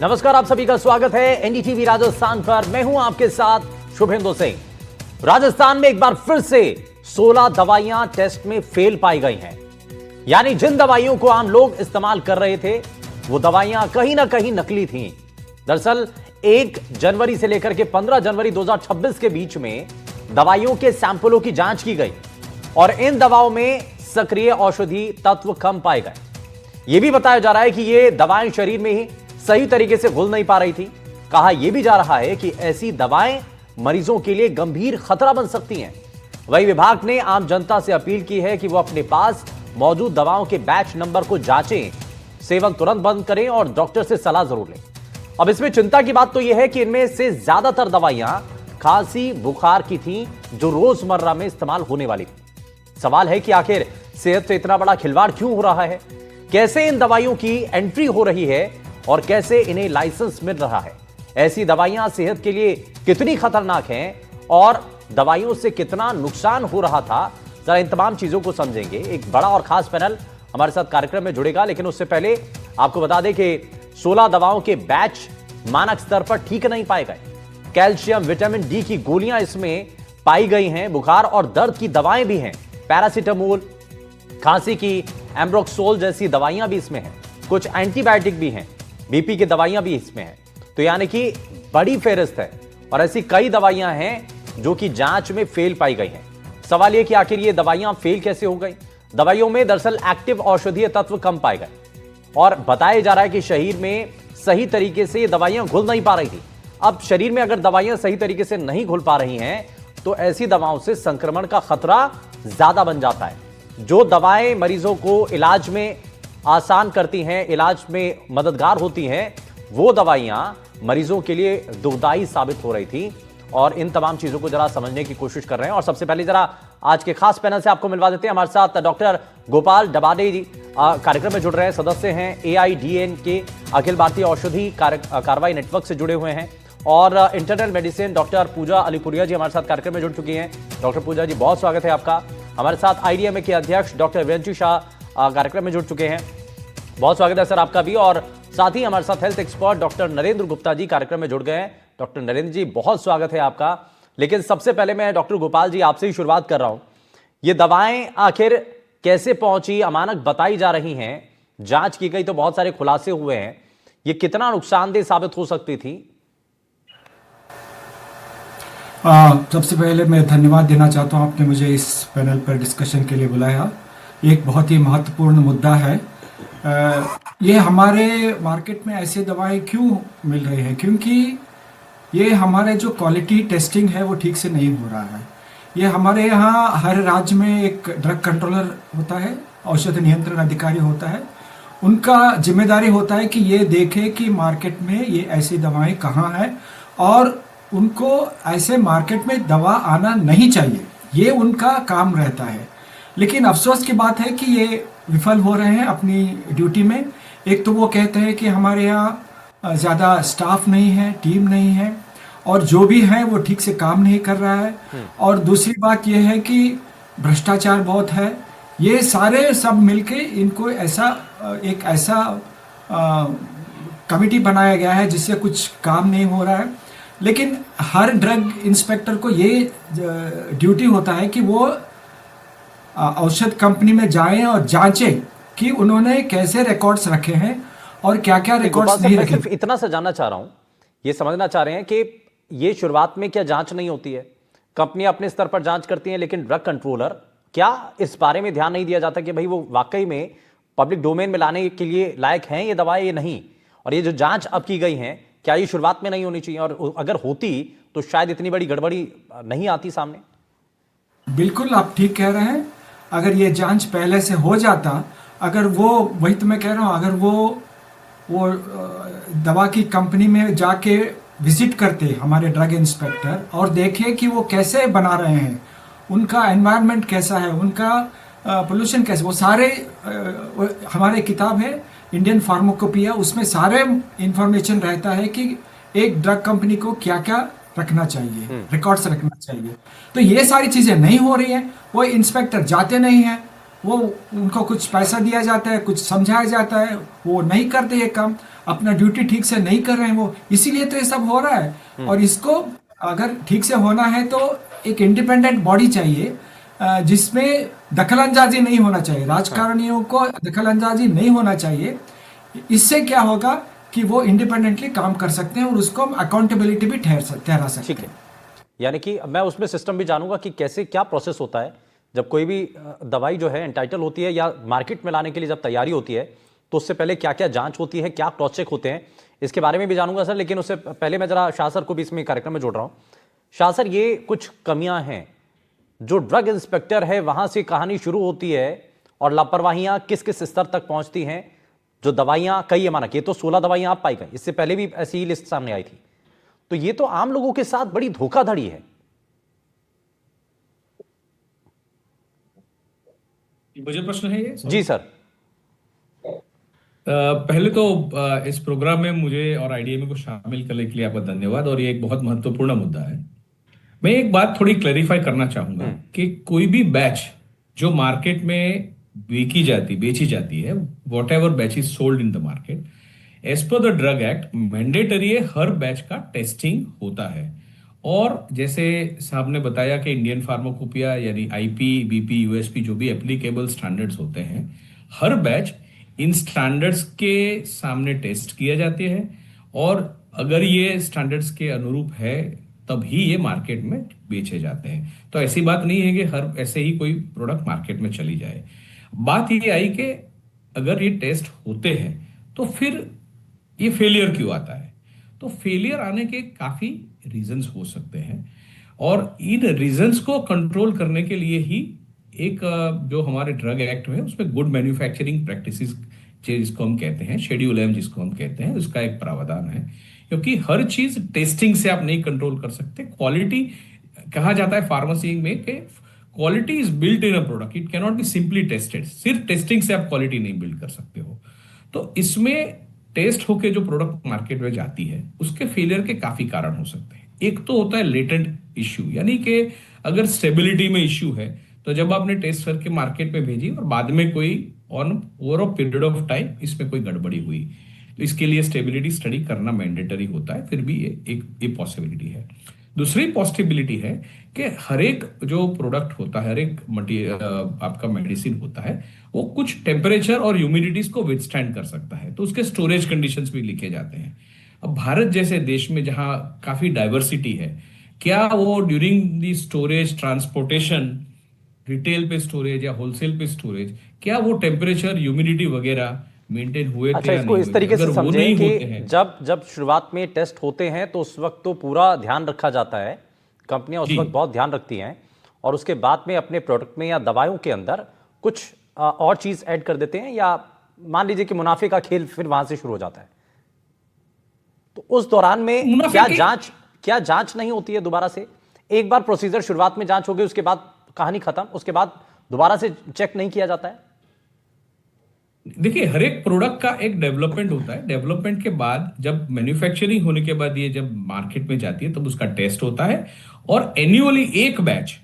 नमस्कार, आप सभी का स्वागत है एनडीटीवी राजस्थान पर। मैं हूं आपके साथ शुभेंदु सिंह। राजस्थान में एक बार फिर से 16 दवाइयां टेस्ट में फेल पाई गई हैं। यानी जिन दवाइयों को आम लोग इस्तेमाल कर रहे थे वो दवाइयां कहीं ना कहीं नकली थीं। दरअसल 1 जनवरी से लेकर के 15 जनवरी 2026 के बीच में दवाइयों के सैंपलों की जांच की गई और इन दवाओं में सक्रिय औषधि तत्व कम पाए गए। यह भी बताया जा रहा है कि ये दवाएं शरीर में ही सही तरीके से घुल नहीं पा रही थी। कहा यह भी जा रहा है कि ऐसी दवाएं मरीजों के लिए गंभीर खतरा बन सकती हैं। वही विभाग ने आम जनता से अपील की है कि वो अपने पास मौजूद दवाओं के बैच नंबर को जांचें, सेवन तुरंत बंद करें और डॉक्टर से सलाह जरूर लें। अब इसमें चिंता की बात तो यह है कि इनमें से ज्यादातर दवाइयां खांसी बुखार की थी जो रोजमर्रा में इस्तेमाल होने वाली थी। सवाल है कि आखिर सेहत से इतना बड़ा खिलवाड़ क्यों हो रहा है, कैसे इन दवाइयों की एंट्री हो रही है और कैसे इन्हें लाइसेंस मिल रहा है। ऐसी दवाइयां सेहत के लिए कितनी खतरनाक हैं और दवाइयों से कितना नुकसान हो रहा था, जरा इन तमाम चीजों को समझेंगे। एक बड़ा और खास पैनल हमारे साथ कार्यक्रम में जुड़ेगा, लेकिन उससे पहले आपको बता दें कि 16 दवाओं के बैच मानक स्तर पर ठीक नहीं पाए गए। कैल्शियम विटामिन डी की गोलियां इसमें पाई गई हैं, बुखार और दर्द की दवाएं भी हैं, पैरासीटामोल, खांसी की एम्ब्रोक्सोल जैसी दवाइयां भी इसमें हैं, कुछ एंटीबायोटिक भी हैं, बीपी की दवाइयां भी इसमें हैं। तो यानी कि बड़ी फेहरिस्त है और ऐसी कई दवाइयां हैं जो कि जांच में फेल पाई गई हैं। सवाल यह कि आखिर ये दवाइयां फेल कैसे हो गई। दवाइयों में दरअसल एक्टिव औषधीय तत्व कम पाए गए और बताया जा रहा है कि शरीर में सही तरीके से ये दवाइयां घुल नहीं पा रही थी। अब शरीर में अगर दवाइयां सही तरीके से नहीं घुल पा रही हैं तो ऐसी दवाओं से संक्रमण का खतरा ज्यादा बन जाता है। जो दवाएं मरीजों को इलाज में आसान करती हैं, इलाज में मददगार होती हैं, वो दवाइयां मरीजों के लिए दुखदाई साबित हो रही थी। और इन तमाम चीजों को जरा समझने की कोशिश कर रहे हैं। और सबसे पहले जरा आज के खास पैनल से आपको मिलवा देते हैं। हमारे साथ डॉक्टर गोपाल डबाडे जी कार्यक्रम में जुड़ रहे हैं, सदस्य हैं AIDN के अखिल भारतीय औषधि कार्रवाई नेटवर्क से जुड़े हुए हैं। और इंटरनल मेडिसिन डॉक्टर पूजा अलीपुरिया जी हमारे साथ कार्यक्रम में जुड़ चुकी हैं। डॉक्टर पूजा जी, बहुत स्वागत है आपका। हमारे साथ IDMA के अध्यक्ष डॉक्टर वीरेंद्र शाह कार्यक्रम में जुड़ चुके हैं, बहुत स्वागत है सर आपका भी। और साथ ही हमारे साथ health expert doctor Narendra Gupta ji कार्यक्रम में जुड़ गए हैं। डॉक्टर नरेंद्र जी, बहुत स्वागत है आपका। लेकिन सबसे पहले मैं डॉक्टर गोपाल जी आपसे ही शुरुआत कर रहा हूं। ये दवाएं आखिर कैसे पहुंची, अमानक बताई जा रही हैं, जांच की गई तो बहुत सारे खुलासे हुए हैं, ये कितना नुकसानदेह साबित हो सकती थी? सबसे पहले मैं धन्यवाद देना चाहता हूं, आपने मुझे इस पैनल पर डिस्कशन के लिए बुलाया। एक बहुत ही महत्वपूर्ण मुद्दा है। ये हमारे मार्केट में ऐसे दवाएं क्यों मिल रही हैं, क्योंकि ये हमारे जो क्वालिटी टेस्टिंग है वो ठीक से नहीं हो रहा है। ये हमारे यहाँ हर राज्य में एक ड्रग कंट्रोलर होता है, औषध नियंत्रण अधिकारी होता है। उनका जिम्मेदारी होता है कि ये देखे कि मार्केट में ये ऐसी दवाएं कहाँ हैं और उनको ऐसे मार्केट में दवा आना नहीं चाहिए, ये उनका काम रहता है। लेकिन अफसोस की बात है कि ये विफल हो रहे हैं अपनी ड्यूटी में। एक तो वो कहते हैं कि हमारे यहाँ ज़्यादा स्टाफ नहीं है, टीम नहीं है, और जो भी है वो ठीक से काम नहीं कर रहा है। और दूसरी बात ये है कि भ्रष्टाचार बहुत है। ये सारे सब मिलके इनको एक ऐसा कमिटी बनाया गया है जिससे कुछ काम नहीं हो रहा है। लेकिन हर ड्रग इंस्पेक्टर को ये ड्यूटी होता है कि वो औषध कंपनी में जाएं और जांचें कि उन्होंने कैसे रिकॉर्ड्स रखे हैं और क्या क्या रिकॉर्ड्स नहीं रखे। सिर्फ इतना सा जानना चाह रहा हूं, ये समझना चाह रहे हैं कि ये शुरुआत में क्या जांच नहीं होती है? कंपनियां अपने स्तर पर जांच करती हैं, लेकिन ड्रग कंट्रोलर क्या इस बारे में ध्यान नहीं दिया जाता कि भाई वो वाकई में पब्लिक डोमेन में लाने के लिए लायक हैं ये दवाएं, ये नहीं? और ये जो जांच अब की गई है, क्या ये शुरुआत में नहीं होनी चाहिए? और अगर होती तो शायद इतनी बड़ी गड़बड़ी नहीं आती सामने। बिल्कुल आप ठीक कह रहे हैं। अगर ये जांच पहले से हो जाता, अगर वही तो मैं कह रहा हूँ, अगर वो दवा की कंपनी में जाके विजिट करते हमारे ड्रग इंस्पेक्टर और देखे कि वो कैसे बना रहे हैं, उनका एनवायरनमेंट कैसा है, उनका पोल्यूशन कैसे, वो सारे हमारे किताब है इंडियन फार्माकोपिया, उसमें सारे इंफॉर्मेशन रहता है कि एक ड्रग कंपनी को क्या क्या रखना चाहिए, रिकॉर्ड्स रखना चाहिए। तो ये सारी चीज़ें नहीं हो रही हैं। वो इंस्पेक्टर जाते नहीं हैं, वो उनको कुछ पैसा दिया जाता है, कुछ समझाया जाता है, वो नहीं करते ये काम। अपना ड्यूटी ठीक से नहीं कर रहे हैं वो, इसीलिए तो ये सब हो रहा है। और इसको अगर ठीक से होना है तो एक इंडिपेंडेंट बॉडी चाहिए जिसमें दखलंदाजी नहीं होना चाहिए, राजकारणियों को दखलंदाजी नहीं होना चाहिए। इससे क्या होगा कि वो इंडिपेंडेंटली काम कर सकते हैं और उसको हम अकाउंटेबिलिटी भी ठहरा सकते ठीक हैं। है, यानी कि मैं उसमें सिस्टम भी जानूंगा कि कैसे क्या प्रोसेस होता है जब कोई भी दवाई जो है एंटाइटल होती है या मार्केट में लाने के लिए जब तैयारी होती है, तो उससे पहले क्या क्या जांच होती है, क्या क्रॉस चेक होते हैं, इसके बारे में भी जानूंगा सर। लेकिन उससे पहले मैं जरा शाह सर को भी इसमें कार्यक्रम में जोड़ रहा हूं। शाह सर, ये कुछ कमियां हैं जो ड्रग इंस्पेक्टर है वहां से कहानी शुरू होती है और लापरवाहियां किस किस स्तर तक पहुंचती हैं। जो दवाइयां, कई ये माना कि ये तो 16 दवाइयां आप पाई गई, इससे पहले भी ऐसी ही लिस्ट सामने आई थी, तो ये तो आम लोगों के साथ बड़ी धोखाधड़ी है। मुझे प्रश्न है ये जी सर। पहले तो इस प्रोग्राम में मुझे और आईडीएमए को शामिल करने के लिए आपका धन्यवाद, और ये एक बहुत महत्वपूर्ण मुद्दा है। मैं एक बात थोड़ी क्लैरिफाई करना चाहूंगा कि कोई भी बैच जो मार्केट में बेची जाती है, whatever batch is sold in the market, as per the drug act mandatory है, हर बैच का टेस्टिंग होता है। और जैसे साहब ने बताया कि इंडियन फार्माकोपिया यानी आईपी, बीपी, यूएसपी जो भी एप्लीकेबल स्टैंडर्ड्स होते हैं, हर बैच इन स्टैंडर्ड्स के सामने टेस्ट किया जाते हैं, और अगर ये स्टैंडर्ड्स के अनुरूप है तभी ये मार्केट में बेचे जाते हैं। तो ऐसी बात नहीं है कि हर ऐसे ही कोई प्रोडक्ट मार्केट में चली जाए। बात ये आई कि अगर ये टेस्ट होते हैं तो फिर ये फेलियर क्यों आता है? तो फेलियर आने के काफी रीजंस हो सकते हैं, और इन रीजंस को कंट्रोल करने के लिए ही एक जो हमारे ड्रग एक्ट में उसमें गुड मैन्युफैक्चरिंग प्रैक्टिसेस जिसको हम कहते हैं, शेड्यूल एम जिसको हम कहते हैं, उसका एक प्रावधान है। क्योंकि हर चीज टेस्टिंग से आप नहीं कंट्रोल कर सकते। क्वालिटी, कहा जाता है फार्मेसी में कि quality is built in a product, it cannot be simply tested. सिर्फ टेस्टिंग से आप क्वालिटी नहीं बिल्ड कर सकते हो। तो इसमें टेस्ट होके जो प्रोडक्ट मार्केट में जाती है उसके फेलियर के काफी कारण हो सकते हैं। एक तो होता है लेटेंट इश्यू, यानी कि अगर स्टेबिलिटी में इश्यू है तो जब आपने टेस्ट करके मार्केट में भेजी और बाद में कोई on over a period of time इसमें कोई गड़बड़ी हुई, तो इसके लिए स्टेबिलिटी स्टडी करना मैंडेटरी होता है। फिर भी ये पॉसिबिलिटी है। दूसरी पॉसिबिलिटी है कि हर एक जो प्रोडक्ट होता है, हर एक आपका मेडिसिन होता है, वो कुछ टेम्परेचर और ह्यूमिडिटीज को विथस्टैंड कर सकता है, तो उसके स्टोरेज कंडीशंस भी लिखे जाते हैं। अब भारत जैसे देश में जहां काफी डाइवर्सिटी है, क्या वो during the storage, transportation, retail पे स्टोरेज या होलसेल पे स्टोरेज, क्या वो टेम्परेचर, ह्यूमिडिटी वगैरह मेंटेन हुए थे अच्छा, या इसको नहीं इस हुए थे? तरीके से अगर वो समझें नहीं कि होते हैं जब शुरुआत में टेस्ट होते हैं तो उस वक्त तो पूरा ध्यान रखा जाता है, कंपनियां उस जी, वक्त बहुत ध्यान रखती हैं, और उसके बाद में अपने प्रोडक्ट में या दवाइयों के अंदर कुछ और चीज ऐड कर देते हैं, या मान लीजिए कि मुनाफे का खेल फिर वहां से शुरू हो जाता है। तो उस दौरान में मुनाफे क्या जांच नहीं होती है दोबारा से? एक बार प्रोसीजर शुरुआत में जांच हो गई, उसके बाद कहानी खत्म, उसके बाद दोबारा से चेक नहीं किया जाता है? देखिए, हर एक प्रोडक्ट का एक डेवलपमेंट होता है। डेवलपमेंट के बाद जब मैन्युफैक्चरिंग होने के बाद ये जब मार्केट में जाती है तब उसका टेस्ट होता है, और एनुअली एक बैच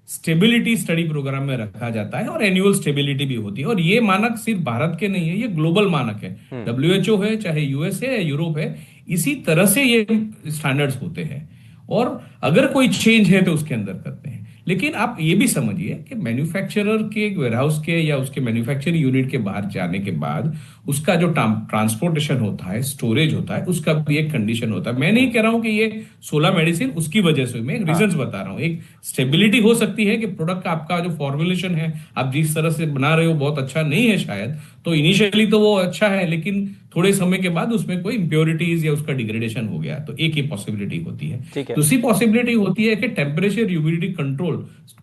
स्टेबिलिटी स्टडी प्रोग्राम में रखा जाता है, और एनुअल स्टेबिलिटी भी होती है। और ये मानक सिर्फ भारत के नहीं है, ये ग्लोबल मानक है। WHO है, चाहे यूएस है या यूरोप है, इसी तरह से ये स्टैंडर्ड्स होते हैं, और अगर कोई चेंज है तो उसके अंदर करते हैं। लेकिन आप ये भी समझिए कि मैन्युफैक्चरर के वेयरहाउस के या उसके मैन्युफैक्चरिंग यूनिट के बाहर जाने के बाद उसका जो ट्रांसपोर्टेशन होता है, स्टोरेज होता है, उसका भी एक कंडीशन होता है। मैं नहीं कह रहा हूं कि ये 16 मेडिसिन उसकी वजह से, मैं रीजंस बता रहा हूं। एक स्टेबिलिटी हो सकती है कि प्रोडक्ट का आपका जो फॉर्मुलेशन है, आप जिस तरह से बना रहे हो बहुत अच्छा नहीं है शायद, तो इनिशियली तो वो अच्छा है, लेकिन थोड़े समय के बाद उसमें कोई इंप्योरिटीज या उसका डिग्रेडेशन हो गया, तो एक ही पॉसिबिलिटी होती है। ठीक है। दूसरी पॉसिबिलिटी होती है कि टेम्परेचर, ह्यूमिडिटी कंट्रोल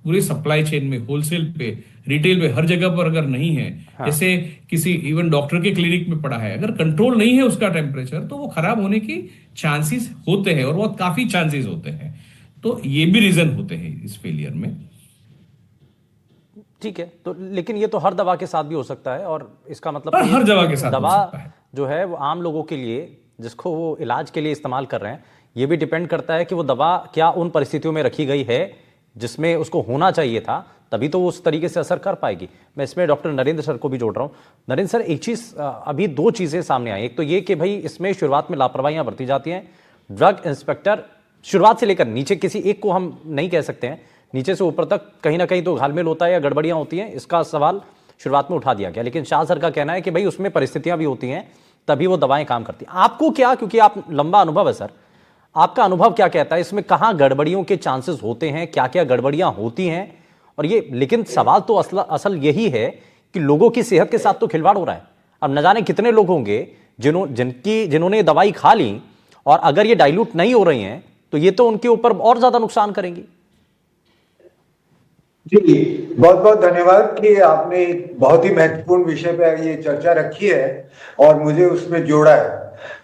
पूरे सप्लाई चेन में, होलसेल पे, रिटेल पे, हर जगह पर अगर नहीं है, जैसे किसी इवन डॉक्टर के क्लिनिक में पड़ा है, अगर कंट्रोल नहीं है उसका टेम्परेचर, तो वो खराब होने की चांसेस होते हैं, और बहुत काफी चांसेस होते हैं। तो ये भी रीजन होते हैं इस फेलियर में। ठीक है, तो लेकिन ये तो हर दवा के साथ भी हो सकता है, और इसका मतलब और तो ये हर दवा कि के साथ हो दवा सकता है। जो है वो आम लोगों के लिए, जिसको वो इलाज के लिए इस्तेमाल कर रहे हैं, ये भी डिपेंड करता है कि वो दवा क्या उन परिस्थितियों में रखी गई है जिसमें उसको होना चाहिए था, तभी तो वो उस तरीके से असर कर पाएगी। मैं इसमें डॉक्टर नरेंद्र सर को भी जोड़ रहा हूँ। नरेंद्र सर, एक चीज़, अभी दो चीज़ें सामने आई। एक तो ये कि भाई इसमें शुरुआत में लापरवाहियाँ बरती जाती हैं। ड्रग इंस्पेक्टर शुरुआत से लेकर नीचे, किसी एक को हम नहीं कह सकते हैं, नीचे से ऊपर तक कहीं ना कहीं तो घालमेल होता है या गड़बड़ियाँ होती हैं, इसका सवाल शुरुआत में उठा दिया गया। लेकिन शाह सर का कहना है कि भाई उसमें परिस्थितियाँ भी होती हैं, तभी वो दवाएं काम करती हैं। आपको क्या, क्योंकि आप लंबा अनुभव है सर, आपका अनुभव क्या कहता है इसमें, कहाँ गड़बड़ियों के चांसेस होते हैं, क्या क्या गड़बड़ियां होती हैं? और ये, लेकिन सवाल तो असल यही है कि लोगों की सेहत के साथ तो खिलवाड़ हो रहा है। अब न जाने कितने लोग होंगे जिन्होंने ये दवाई खा ली और अगर ये डाइल्यूट नहीं हो रही हैं तो ये तो उनके ऊपर और ज्यादा नुकसान करेंगी। जी, बहुत बहुत धन्यवाद कि आपने एक बहुत ही महत्वपूर्ण विषय पर ये चर्चा रखी है और मुझे उसमें जोड़ा है।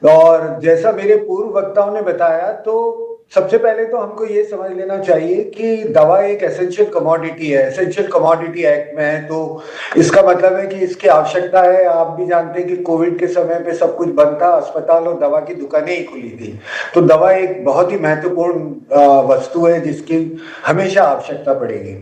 और जैसा मेरे पूर्व वक्ताओं ने बताया, तो सबसे पहले तो हमको ये समझ लेना चाहिए कि दवा एक एसेंशियल कमोडिटी है, एसेंशियल कमोडिटी एक्ट में है, तो इसका मतलब है कि इसकी आवश्यकता है। आप भी जानते हैं कि कोविड के समय पे सब कुछ बंद था, अस्पताल और दवा की दुकानें ही खुली थी, तो दवा एक बहुत ही महत्वपूर्ण वस्तु है जिसकी हमेशा आवश्यकता पड़ेगी।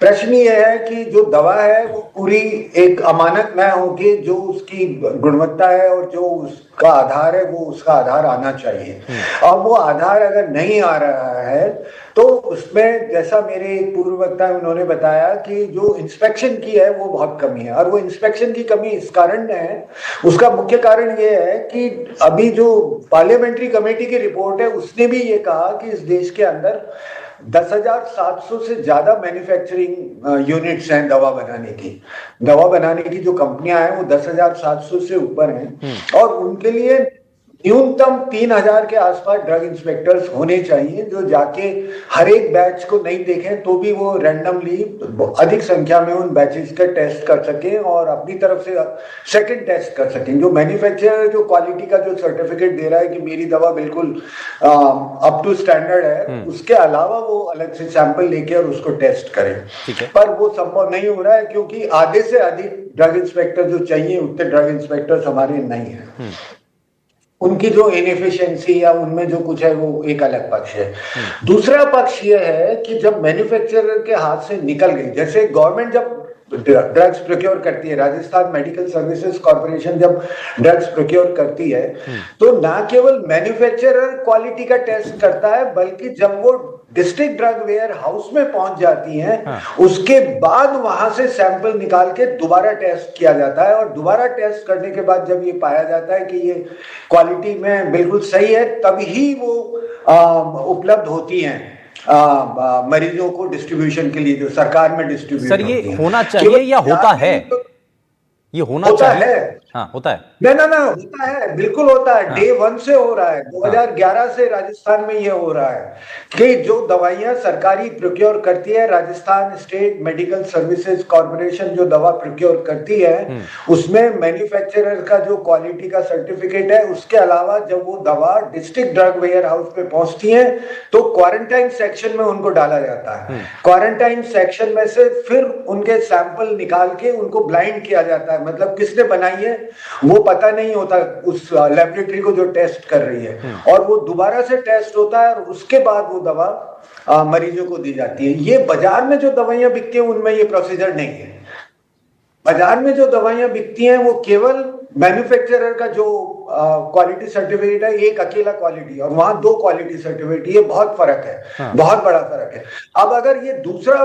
प्रश्न ये है कि जो दवा है वो पूरी एक अमानत न होगी, जो उसकी गुणवत्ता है और जो उसका आधार है वो उसका आधार आना चाहिए। और वो आधार अगर नहीं आ रहा है तो उसमें, जैसा मेरे पूर्व वक्ता उन्होंने बताया कि जो इंस्पेक्शन की है वो बहुत कमी है। और वो इंस्पेक्शन की कमी इस कारण है, उसका मुख्य कारण ये है कि अभी जो पार्लियामेंट्री कमेटी की रिपोर्ट है उसने भी ये कहा कि इस देश के अंदर 10,700 से ज्यादा मैन्युफैक्चरिंग यूनिट्स हैं दवा बनाने की जो कंपनियां हैं वो 10,700 से ऊपर हैं और उनके लिए न्यूनतम 3,000 के आसपास ड्रग इंस्पेक्टर्स होने चाहिए, जो जाके हर एक बैच को नहीं देखें तो भी वो रैंडमली अधिक संख्या में उन बैचेस का टेस्ट कर सकें और अपनी तरफ से सेकंड टेस्ट कर सकें। जो मैन्युफैक्चरर जो क्वालिटी का जो सर्टिफिकेट दे रहा है कि मेरी दवा बिल्कुल अप टू स्टैंडर्ड है, उसके अलावा वो अलग से सैंपल लेके और उसको टेस्ट करें। पर वो संभव नहीं हो रहा है क्योंकि आधे से अधिक ड्रग इंस्पेक्टर जो चाहिए उतने ड्रग इंस्पेक्टर्स हमारे नहीं है। उनकी जो इनएफिशिएंसी या उनमें जो कुछ है वो एक अलग पक्ष है। दूसरा पक्ष ये है कि जब मैन्युफैक्चरर के हाथ से निकल गई, जैसे गवर्नमेंट जब ड्रग्स प्रोक्योर करती है, राजस्थान मेडिकल सर्विसेज कॉर्पोरेशन जब ड्रग्स प्रोक्योर करती है तो ना केवल मैन्युफैक्चरर क्वालिटी का टेस्ट करता है, बल्कि जब वो डिस्ट्रिक्ट ड्रग वेयर हाउस में पहुंच जाती हैं, उसके बाद वहां से सैंपल निकाल के दोबारा टेस्ट किया जाता है। और दोबारा टेस्ट करने के बाद जब ये पाया जाता है कि ये क्वालिटी में बिल्कुल सही है, तभी वो उपलब्ध होती हैं मरीजों को डिस्ट्रीब्यूशन के लिए, जो सरकार में डिस्ट्रीब्यूट। सर, ये होना चाहिए या होता है? ये होना चाहिए? हाँ, होता है। ना होता है, बिल्कुल होता है। डे 1 से हो रहा है, 2011 से राजस्थान में ये हो रहा है कि जो दवाइयां सरकारी प्रोक्योर करती है, Rajasthan state medical services corporation जो दवा प्रोक्योर करती है, उसमें मैन्युफैक्चरर का जो क्वालिटी का सर्टिफिकेट है, उसके अलावा जब वो दवा डिस्ट्रिक्ट ड्रग वेयर हाउस पे पहुंचती है तो क्वारंटाइन सेक्शन में उनको डाला जाता है। क्वारंटाइन सेक्शन में से फिर उनके सैंपल निकाल के उनको ब्लाइंड किया जाता है, मतलब किसने बनाई है वो पता नहीं होता उस लेबोरेटरी को जो टेस्ट कर रही है, और वो दोबारा से टेस्ट होता है और उसके बाद वो दवा मरीजों को दी जाती है। ये बाजार में जो दवाइयां बिकती हैं उनमें ये प्रोसीजर नहीं है। बाजार में जो दवाइयां बिकती हैं वो केवल मैन्युफैक्चरर का जो क्वालिटी सर्टिफिकेट है, एक अकेला क्वालिटी, और वहां 2 क्वालिटी सर्टिफिकेट, ये बहुत फर्क है, बहुत बड़ा फर्क है। अब अगर ये दूसरा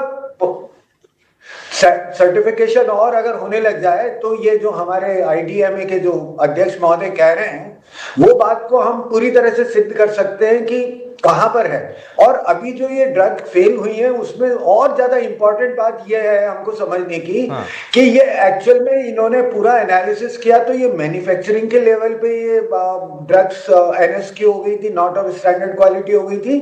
सर्टिफिकेशन और अगर होने लग जाए तो ये जो हमारे आईडीएमए के जो अध्यक्ष महोदय कह रहे हैं वो बात को हम पूरी तरह से सिद्ध कर सकते हैं कि कहां पर है। और अभी जो ये ड्रग फेल हुई है उसमें और ज्यादा इंपॉर्टेंट बात ये है हमको समझने की कि ये एक्चुअल में इन्होंने पूरा एनालिसिस किया तो ये मैन्युफैक्चरिंग के लेवल पे ये ड्रग्स एनएस की हो गई थी, नॉट ऑफ स्टैंडर्ड क्वालिटी हो गई थी,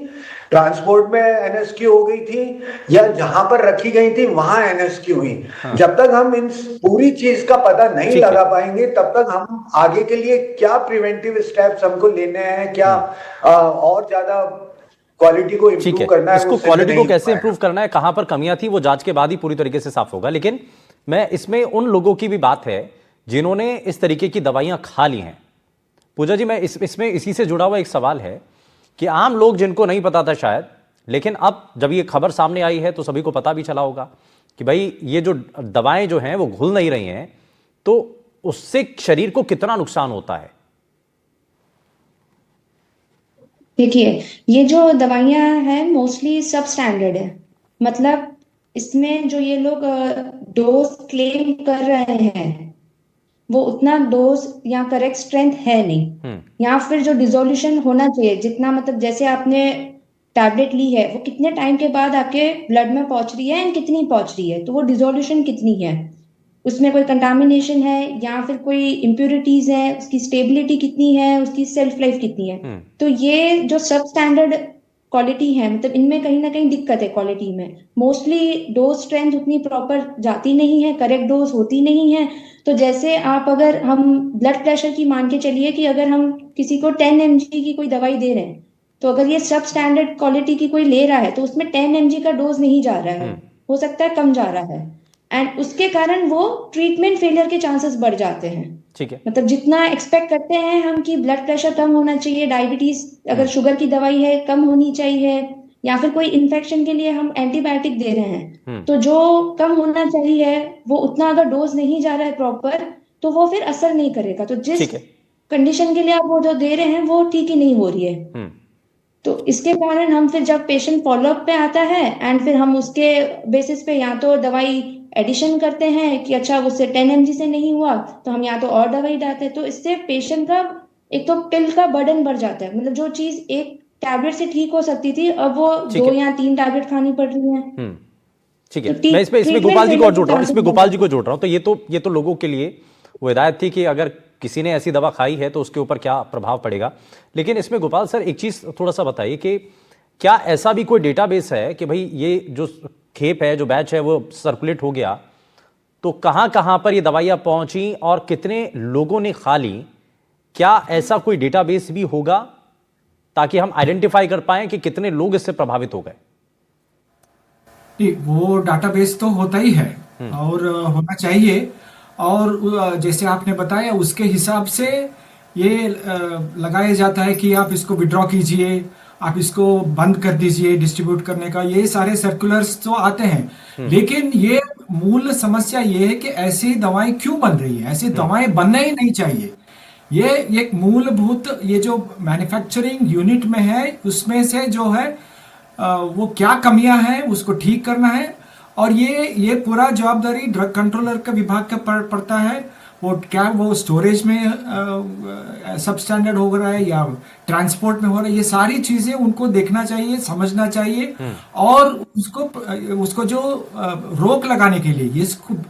ट्रांसपोर्ट में एनएस की हो गई थी, या जहां पर रखी गई थी वहां एनएस की हुई। जब तक हम इन पूरी चीज का पता नहीं लगा पाएंगे तब तक हम आगे के लिए क्या प्रिवेंटिव स्टेप्स हमको लेने हैं, क्या और ज्यादा क्वालिटी को इंप्रूव करना है, इसको क्वालिटी को कैसे इंप्रूव करना है, कहां पर कमियां थी, वो जांच के बाद ही पूरी तरीके से साफ होगा। लेकिन मैं इसमें उन लोगों की भी बात है जिन्होंने इस तरीके की दवाइयां खा ली हैं। पूजा जी, मैं इसमें इसी से जुड़ा हुआ एक सवाल है कि आम लोग जिनको नहीं पता था शायद, लेकिन अब जब ये खबर सामने आई है तो सभी को पता भी चला होगा कि भाई ये जो दवाएं जो हैं वो घुल नहीं रही हैं, तो उससे शरीर को कितना नुकसान होता है? देखिए, ये जो दवाइयाँ हैं मोस्टली सब स्टैंडर्ड है। मतलब इसमें जो ये लोग डोज क्लेम कर रहे हैं वो उतना डोज या करेक्ट स्ट्रेंथ है नहीं, या फिर जो डिसोल्यूशन होना चाहिए जितना, मतलब जैसे आपने टैबलेट ली है वो कितने टाइम के बाद आपके ब्लड में पहुंच रही है एंड कितनी पहुंच रही है, तो वो डिसोल्यूशन कितनी है, उसमें कोई कंटामिनेशन है या फिर कोई इम्प्योरिटीज है, उसकी स्टेबिलिटी कितनी है, उसकी सेल्फ लाइफ कितनी है। तो ये जो सब स्टैंडर्ड क्वालिटी है, मतलब इनमें कहीं ना कहीं दिक्कत है क्वालिटी में। मोस्टली डोज स्ट्रेंथ उतनी प्रॉपर जाती नहीं है, करेक्ट डोज होती नहीं है। तो जैसे आप, अगर हम ब्लड प्रेशर की मान के चलिए कि अगर हम किसी को 10 mg की कोई दवाई दे रहे हैं, तो अगर ये सब स्टैंडर्ड क्वालिटी की कोई ले रहा है तो उसमें 10 mg का डोज नहीं जा रहा है, हो सकता है कम जा रहा है, एंड उसके कारण वो ट्रीटमेंट फेलियर के चांसेस बढ़ जाते हैं। ठीक है। मतलब जितना एक्सपेक्ट करते हैं हम कि ब्लड प्रेशर कम होना चाहिए, डायबिटीज अगर शुगर की दवाई है कम होनी चाहिए, या फिर कोई इन्फेक्शन के लिए हम एंटीबायोटिक दे रहे हैं, तो जो कम होना चाहिए वो उतना अगर डोज नहीं जा रहा है प्रॉपर, तो वो फिर असर नहीं करेगा। तो जिस कंडीशन के लिए आप वो जो दे रहे हैं वो ठीक ही नहीं हो रही है। तो इसके कारण हम फिर जब पेशेंट फॉलोअप पे आता है एंड फिर हम उसके बेसिस पे या तो दवाई एडिशन करते हैं कि अच्छा उससे 10 mg से नहीं हुआ तो हम या तो और दवाई डालते हैं। तो इससे पेशेंट का एक तो पिल का बर्डन बढ़ जाता है, मतलब जो चीज एक टैबलेट से ठीक हो सकती थी अब वो 2 या 3 टैबलेट खानी पड़ रही है। ठीक है, मैं इसमें गोपाल जी को और जोड़ रहा हूँ, इसमें गोपाल जी को जोड़ रहा हूँ। तो ये तो लोगों के लिए वो हिदायत थी कि अगर किसी ने ऐसी दवा खाई है तो उसके ऊपर क्या प्रभाव पड़ेगा। लेकिन इसमें गोपाल सर एक चीज थोड़ा सा बताइए कि क्या ऐसा भी कोई डेटाबेस है कि भाई ये जो खेप है, जो बैच है, वो सर्कुलेट हो गया तो कहां कहां पर ये दवाइयां पहुंची और कितने लोगों ने खा ली? क्या ऐसा कोई डेटाबेस भी होगा ताकि हम आइडेंटिफाई कर पाएं कि कितने लोग इससे प्रभावित हो गए? वो डाटाबेस तो होता ही है और होना चाहिए, और जैसे आपने बताया उसके हिसाब से ये लगाया जाता है कि आप इसको विड्रॉ कीजिए, आप इसको बंद कर दीजिए डिस्ट्रीब्यूट करने का, ये सारे सर्कुलर्स तो आते हैं। लेकिन ये मूल समस्या ये है कि ऐसी दवाएं क्यों बन रही है? ऐसी दवाएं बनना ही नहीं चाहिए। ये एक मूलभूत ये जो मैन्युफैक्चरिंग यूनिट में है उसमें से जो है वो क्या कमियां हैं उसको ठीक करना है, और ये पूरा जवाबदारी ड्रग कंट्रोलर का विभाग का पड़ता है। वो क्या वो स्टोरेज में सब स्टैंडर्ड हो रहा है या ट्रांसपोर्ट में हो रहा है, ये सारी चीजें उनको देखना चाहिए, समझना चाहिए, और उसको जो रोक लगाने के लिए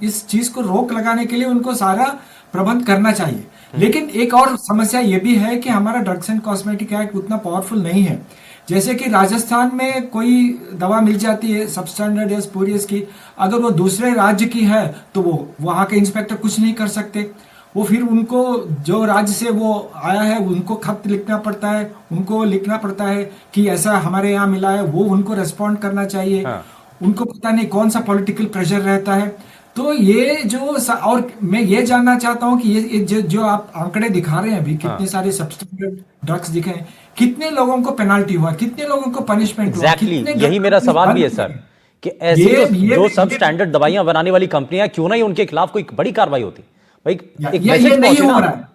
इस चीज को रोक लगाने के लिए उनको सारा प्रबंध करना चाहिए। लेकिन एक और समस्या ये भी है कि हमारा ड्रग्स एंड कॉस्मेटिक एक्ट उतना पावरफुल नहीं है। जैसे कि राजस्थान में कोई दवा मिल जाती है सबस्टैंडर्ड या स्पूरियस की, अगर वो दूसरे राज्य की है तो वो वहां के इंस्पेक्टर कुछ नहीं कर सकते। वो फिर उनको जो राज्य से वो आया है उनको खत लिखना पड़ता है, उनको लिखना पड़ता है कि ऐसा हमारे यहाँ मिला है, वो उनको रेस्पॉन्ड करना चाहिए। उनको पता नहीं कौन सा पॉलिटिकल प्रेशर रहता है। तो ये जो और मैं ये जानना चाहता हूँ कि ये जो आप आंकड़े दिखा रहे हैं अभी, कितने सारे सबस्टैंडर्ड ड्रग्स दिखे हैं, कितने लोगों को पेनाल्टी हुआ, कितने लोगों को पनिशमेंट हुआ? एग्जैक्टली, यही मेरा सवाल भी है सर कि ऐसी जो सब स्टैंडर्ड दवाइयां बनाने वाली कंपनियां, क्यों नहीं उनके खिलाफ कोई बड़ी कार्रवाई होती? भाई ये नहीं हो रहा है।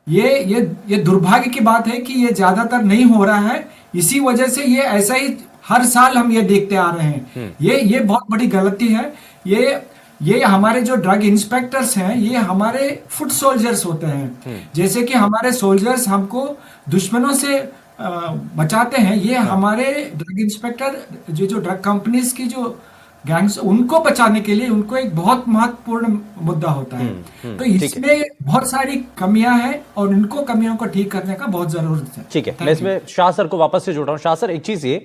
ये दुर्भाग्य की बात है कि ये ज्यादातर नहीं हो रहा है। इसी वजह से ये ऐसा ही हर साल हम ये देखते आ रहे हैं। ये बहुत बड़ी गलती है। ये हमारे जो ड्रग इंस्पेक्टर्स हैं ये हमारे फुट सोल्जर्स होते हैं। जैसे कि हमारे सोल्जर्स हमको दुश्मनों से बचाते हैं, ये हमारे ड्रग इंस्पेक्टर जो ड्रग कंपनीज की जो गैंग्स, उनको बचाने के लिए उनको एक बहुत महत्वपूर्ण मुद्दा होता है। तो इसमें बहुत सारी कमियां हैं और इनको कमियों को ठीक करने का बहुत जरूरत है। ठीक है, मैं इसमें शाह सर को वापस से जोड़ रहा हूं। शाह सर, एक चीज ये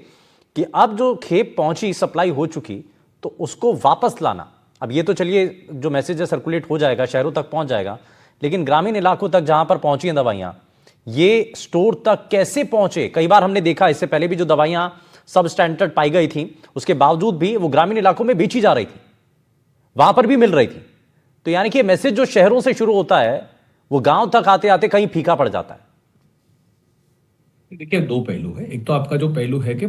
कि अब जो खेप पहुंची, सप्लाई हो चुकी, तो उसको वापस लाना, अब ये तो चलिए जो मैसेज है सर्कुलेट हो जाएगा, शहरों तक पहुंच जाएगा, लेकिन ग्रामीण इलाकों तक जहां पर पहुंची हैं दवाइयां, ये स्टोर तक कैसे पहुंचे? कई बार हमने देखा इससे पहले भी जो दवाइयां सब स्टैंडर्ड पाई गई थी उसके बावजूद भी वो ग्रामीण इलाकों में बेची जा रही थी, वहां पर भी मिल रही थी। तो यानी कि मैसेज जो शहरों से शुरू होता है वो गांव तक आते आते कहीं फीका पड़ जाता है। देखिए, दो पहलू है। एक तो आपका जो पहलू है कि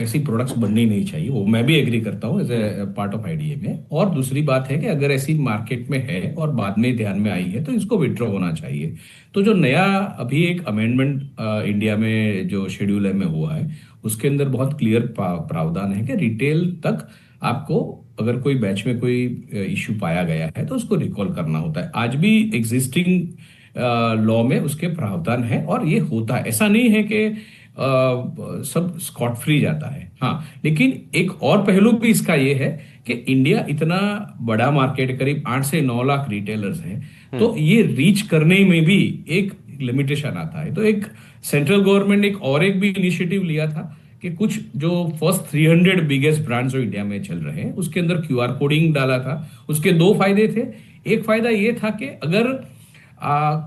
ऐसी प्रोडक्ट्स बननी नहीं चाहिए, वो मैं भी एग्री करता हूँ as a part of IDA में। और दूसरी बात है कि अगर ऐसी मार्केट में है और बाद में ध्यान में आई है तो इसको विड्रॉ होना चाहिए। तो जो नया अभी एक अमेंडमेंट इंडिया में जो शेड्यूल है में हुआ है, उसके अंदर बहुत क्लियर प्रावधान है कि रिटेल तक आपको अगर कोई बैच में कोई इश्यू पाया गया है तो उसको रिकॉल करना होता है। आज भी एग्जिस्टिंग लॉ में उसके प्रावधान है और ये होता है। ऐसा नहीं है कि सब स्कॉट फ्री जाता है। हाँ, लेकिन एक और पहलू भी इसका ये है कि इंडिया इतना बड़ा मार्केट, करीब 8 से 9 लाख रिटेलर्स हैं, तो ये रीच करने में भी एक लिमिटेशन आता है। तो एक सेंट्रल गवर्नमेंट ने एक भी इनिशिएटिव लिया था कि कुछ जो फर्स्ट 300 बिगेस्ट ब्रांड्स जो इंडिया में चल रहे हैं उसके अंदर क्यूआर कोडिंग डाला था। उसके दो फायदे थे। एक फायदा ये था कि अगर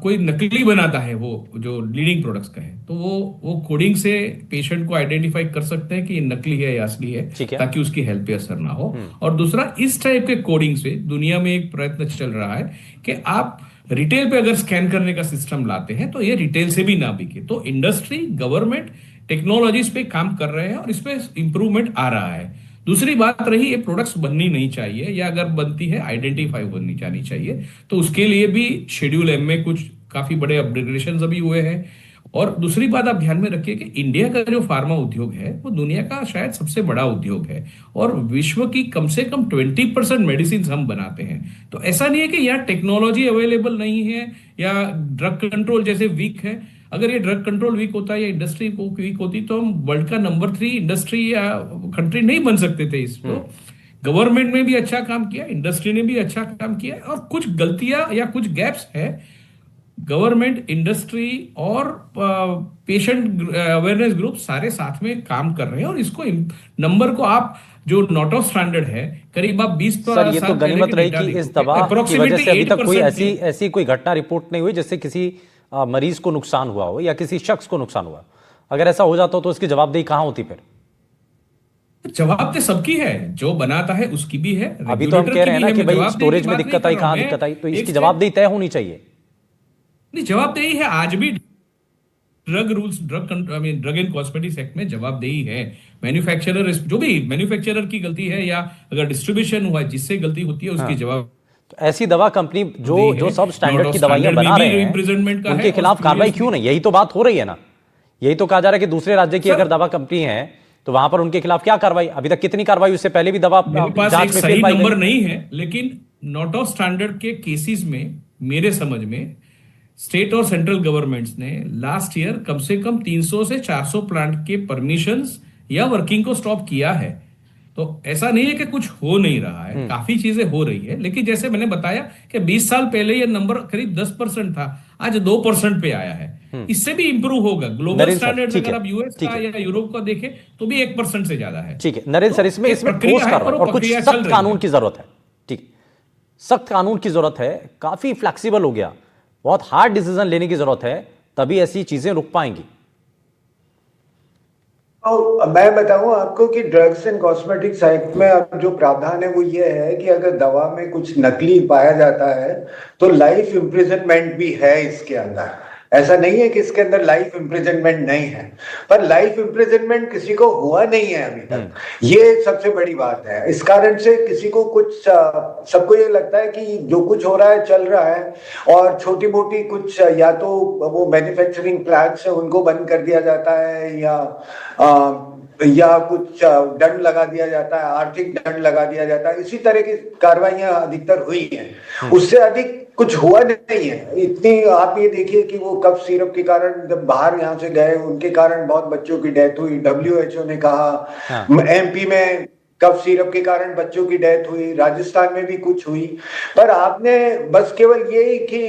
कोई नकली बनाता है, वो जो लीडिंग प्रोडक्ट्स का है, तो वो कोडिंग से पेशेंट को आइडेंटिफाई कर सकते हैं कि ये नकली है या असली है, ताकि उसकी हेल्थ पे असर ना हो। और दूसरा, इस टाइप के कोडिंग से दुनिया में एक प्रयत्न चल रहा है कि आप रिटेल पे अगर स्कैन करने का सिस्टम लाते हैं तो ये रिटेल से भी ना बिके। तो इंडस्ट्री, गवर्नमेंट टेक्नोलॉजीज पे काम कर रहे हैं और इसमें इंप्रूवमेंट आ रहा है। दूसरी बात रही, ये प्रोडक्ट्स बननी नहीं चाहिए, या अगर बनती है आइडेंटिफाई होनी जानी चाहिए। तो उसके लिए भी शेड्यूल एम में कुछ काफी बड़े अपग्रेडेशन अभी हुए हैं। और दूसरी बात आप ध्यान में रखिए कि इंडिया का जो फार्मा उद्योग है वो दुनिया का शायद सबसे बड़ा उद्योग है और विश्व की कम से कम 20% मेडिसिन हम बनाते हैं। तो ऐसा नहीं है कि यहाँ टेक्नोलॉजी अवेलेबल नहीं है या ड्रग कंट्रोल जैसे वीक है। अगर ये ड्रग कंट्रोल वीक होता या इंडस्ट्री को वीक होती तो हम वर्ल्ड का नंबर 3 इंडस्ट्री या कंट्री नहीं बन सकते थे। इसको गवर्नमेंट में भी अच्छा काम किया, इंडस्ट्री ने भी अच्छा काम किया, और कुछ गलतियां या कुछ गैप्स है। गवर्नमेंट, इंडस्ट्री और पेशेंट अवेयरनेस ग्रुप सारे साथ में काम कर रहे हैं और इसको नंबर को आप जो नॉट ऑफ स्टैंडर्ड है, करीब आप 20 सर, ये तो गनीमत रही कि इस दवा की वजह से अभी तक कोई ऐसी कोई घटना रिपोर्ट नहीं हुई जिससे किसी मरीज को नुकसान हुआ हो या किसी शख्स को नुकसान हुआ। अगर ऐसा हो जाता तो इसकी जवाबदेही कहां होती? फिर जवाबदेही सबकी है, जो बनाता है उसकी भी है। अभी तो हम कह रहे हैं ना कि भाई स्टोरेज में दिक्कत आई, कहां दिक्कत आई, तो इसकी जवाबदेही तय होनी चाहिए। नहीं, जवाबदेही है। आज भी drug rules, drug and cosmetics act में जवाबदेही है। मैन्युफैक्चरर, जो भी मैन्युफैक्चरर की गलती है या अगर डिस्ट्रीब्यूशन हुआ है जिससे गलती होती है उसकी जवाब। तो ऐसी दवा कंपनी जो सब स्टैंडर्ड की दवाइयां बना रहे हैं उनके खिलाफ कार्रवाई क्यों नहीं? यही तो बात हो रही है ना। यही तो कहा जा रहा है कि दूसरे राज्य की अगर दवा कंपनी है तो वहां पर उनके खिलाफ क्या कार्रवाई? अभी तक कितनी कार्रवाई? उससे पहले भी दवा जांच में सही नंबर नहीं है, लेकिन नॉट ऑफ स्टैंडर्ड के केसेस में मेरे समझ में स्टेट और सेंट्रल गवर्नमेंट्स ने लास्ट ईयर कम से कम 300 से 400 प्लांट के परमिशंस या वर्किंग को स्टॉप किया है। तो ऐसा नहीं है कि कुछ हो नहीं रहा है, काफी चीजें हो रही है। लेकिन जैसे मैंने बताया कि 20 साल पहले ये नंबर करीब 10% था, आज 2% पे आया है। इससे भी इंप्रूव होगा। ग्लोबल स्टैंडर्ड्स अगर आप यूएस का या यूरोप का देखें तो भी 1% से ज्यादा है। ठीक है नरेंद्र सर, इसमें ठोस कार्रवाई और कुछ सख्त कानून की जरूरत है। ठीक, सख्त कानून की जरूरत है। काफी फ्लेक्सिबल हो गया, बहुत हार्ड डिसीजन लेने की जरूरत है, तभी ऐसी चीजें रुक पाएंगी। तो मैं बताऊं आपको कि ड्रग्स एंड कॉस्मेटिक्स एक्ट में अब जो प्रावधान है वो ये है कि अगर दवा में कुछ नकली पाया जाता है तो लाइफ इम्प्रिजनमेंट भी है इसके अंदर। ऐसा नहीं है कि इसके अंदर लाइफ इम्प्रिजनमेंट नहीं है, पर लाइफ इम्प्रिजनमेंट किसी को हुआ नहीं है अभी तक। ये सबसे बड़ी बात है। इस कारण से किसी को कुछ, सबको ये लगता है कि जो कुछ हो रहा है चल रहा है, और छोटी मोटी कुछ या तो वो मैन्युफैक्चरिंग प्लांट्स है उनको बंद कर दिया जाता है या कुछ दंड लगा दिया जाता है, आर्थिक दंड लगा दिया जाता है। इसी तरह की कार्रवाइयां अधिकतर हुई हैं, उससे अधिक कुछ हुआ नहीं है। इतनी आप ये देखिए कि वो कफ सिरप के कारण जब बाहर यहाँ से गए उनके कारण बहुत बच्चों की डेथ हुई। WHO ने कहा, MP में कफ सिरप के कारण बच्चों की डेथ हुई, राजस्थान में भी कुछ हुई। पर आपने बस केवल ये कि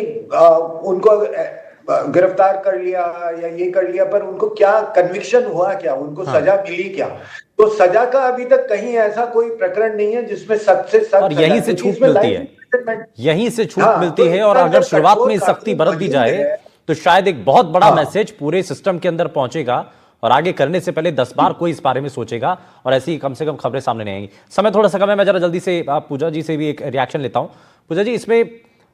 उनको गिरफ्तार कर लिया या ये कर लिया, पर उनको क्या कन्विक्शन हुआ, क्या उनको सजा मिली क्या? तो सजा का अभी तक कहीं ऐसा कोई प्रकरण नहीं है जिसमें सख्त से सख्त, और यहीं से छूट मिलती है, यहीं से छूट मिलती है। और अगर शुरुआत में सख्ती बरत दी जाए तो शायद एक बहुत बड़ा मैसेज पूरे सिस्टम के अंदर पहुंचेगा और आगे करने से पहले 10 बार कोई इस बारे में सोचेगा और ऐसी कम से कम खबरें सामने नहीं आएंगी। समय थोड़ा सा कम है, मैं जरा जल्दी से पूजा जी से भी एक रिएक्शन लेता हूं। पूजा जी, इसमें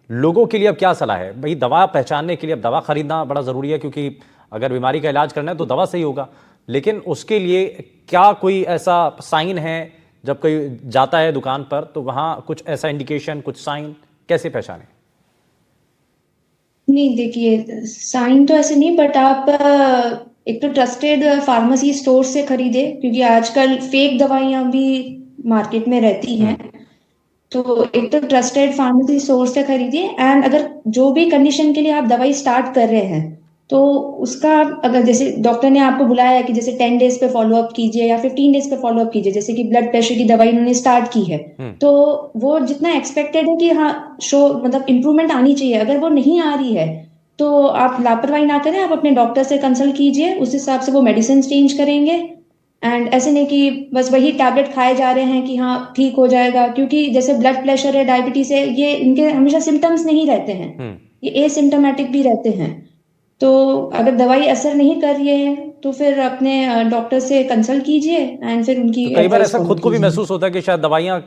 लोगों के लिए अब क्या सलाह है? भाई दवा पहचानने के लिए अब दवा खरीदना बड़ा जरूरी है, क्योंकि अगर बीमारी का इलाज करना है तो दवा से ही होगा, लेकिन उसके लिए क्या कोई ऐसा साइन है जब कोई जाता है दुकान पर तो वहां कुछ ऐसा इंडिकेशन, कुछ साइन कैसे पहचाने? नहीं, देखिए साइन तो ऐसे नहीं, बट आप एक तो ट्रस्टेड फार्मेसी स्टोर से खरीदे, क्योंकि आजकल फेक दवाइयां भी मार्केट में रहती हैं। तो एक तो ट्रस्टेड फार्मेसी स्टोर से खरीदिए, एंड अगर जो भी कंडीशन के लिए आप दवाई स्टार्ट कर रहे हैं तो उसका, अगर जैसे डॉक्टर ने आपको बुलाया है कि जैसे 10 डेज पे फॉलोअप कीजिए या 15 डेज पे फॉलोअप कीजिए, जैसे कि ब्लड प्रेशर की दवाई उन्होंने स्टार्ट की है, तो वो जितना एक्सपेक्टेड है कि हाँ मतलब इंप्रूवमेंट आनी चाहिए, अगर वो नहीं आ रही है तो आप लापरवाही ना करें, आप अपने डॉक्टर से कंसल्ट कीजिए, उस हिसाब से वो मेडिसिन चेंज करेंगे। एंड ऐसे नहीं कि बस वही टैबलेट खाए जा रहे हैं कि हाँ ठीक हो जाएगा, क्योंकि जैसे ब्लड प्रेशर है, डायबिटीज है, ये इनके हमेशा सिम्टम्स नहीं रहते हैं, ये एसिम्टोमेटिक भी रहते हैं। तो अगर दवाई असर नहीं कर रही है तो फिर अपने डॉक्टर से कंसल्ट कीजिए एंड फिर उनकी तो कई बार advice ऐसा follow खुद को भी कीजिए। महसूस होता है कि शायद दवाइयां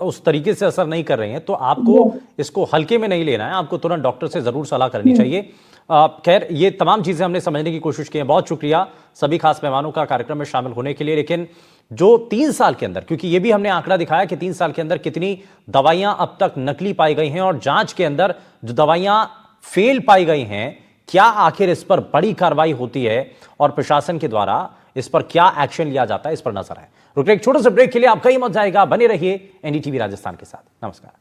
उस तरीके से असर नहीं कर रही हैं, तो आपको इसको हल्के में नहीं लेना है, आपको तुरंत डॉक्टर से जरूर सलाह करनी चाहिए। खैर, ये तमाम चीजें हमने समझने की कोशिश की है। बहुत शुक्रिया सभी खास मेहमानों का कार्यक्रम में शामिल होने के लिए। लेकिन जो 3 साल के अंदर, क्योंकि ये भी हमने आंकड़ा दिखाया कि 3 साल के अंदर कितनी दवाइयां अब तक नकली पाई गई हैं, और जांच के अंदर जो दवाइयां फेल पाई गई हैं, क्या आखिर इस पर बड़ी कार्रवाई होती है और प्रशासन के द्वारा इस पर क्या एक्शन लिया जाता है, इस पर नजर है। रुक एक छोटे से ब्रेक के लिए, आपका ही मत जाएगा, बने रहिए एनडीटीवी राजस्थान के साथ। नमस्कार।